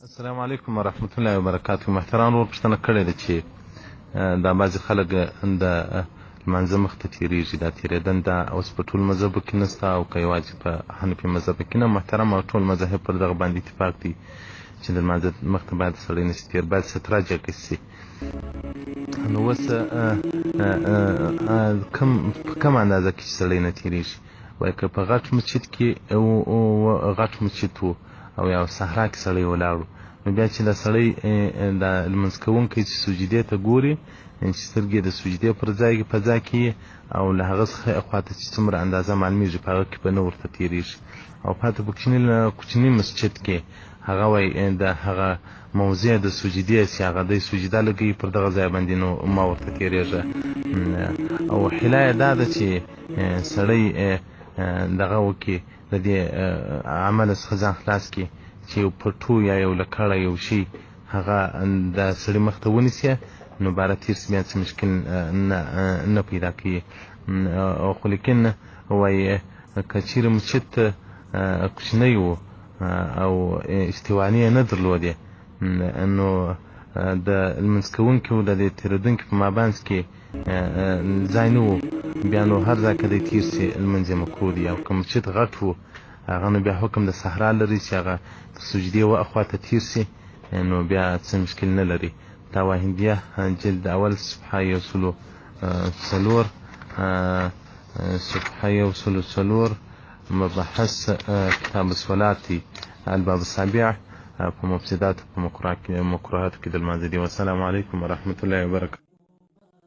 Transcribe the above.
السلام علیکم ورحمت الله وبرکاته. محترم ورور پوښتنه کړې ده چې دا بعضې خلک د لمانځه مخ ته تېرېږي، دا تېرېدل دا اوس په ټول مذهبو کې نشته او که یوازې په حنفي مذهب کې نه. محترم او ټول مذاهب پر دغه باندې اتفاق دی چې د لمانځه مخ ته باید سړی نشي تېر، باید ستره جګه شي. نو اوس په کومه اندازه کې چې سړی نه تېرېږي، وایي که په غټ مسجد کې غټ مسجد و او یا صحرا کې سړی ولاړ و، نو بیا چې دا سړی د لمونځ کوونکی چې سجدې ته ګوري، چې سترګې د سجدې په ځای کې او له هغه څخه خواته چې څومره اندازه معلومېږي په هغه کې به نه ورته تېرېږي. او پاته په کوچني مسجد کې هغه وایي د هغه موضع د سجدې چې هغه دی سجده لګوي پر دغه ځای باندې، نو ما ورته تېرېږه. او حیله یې دا ده چې سړی دغه وکړي، د دې عمله څخه ځان خلاص کړي چې یو پټو یا یو لکړه یو شي هغه د سړي مخ ته ونیسي، نو باره تېر سي بیا څه مشکل نه پیدا کوي. خو لیکن وایي که چیرې مسجد کوچنی و او استواني یې نه درلودې، نو د لمونځ کوونکي و د دې تېرېدونکي په مابینځ کې ځای نه و، بیا نو هر ځای که دی تېر سي لمونځ یې مکروه دی. او که مسجد غټ و هغه نو بیا حکم د صحرا لري چې هغه د سجدې اخوا ته تېر سي، نو بیا څه مشکل نه لري. دا واهندیه جلد اول صفحه 104 صفحه 104 مبحث کتاب الصلاة الباب السابع په مفسدات په مکروهاتو کې د لمانځه دي. والسلام علیکم ورحمة الله وبرکاته.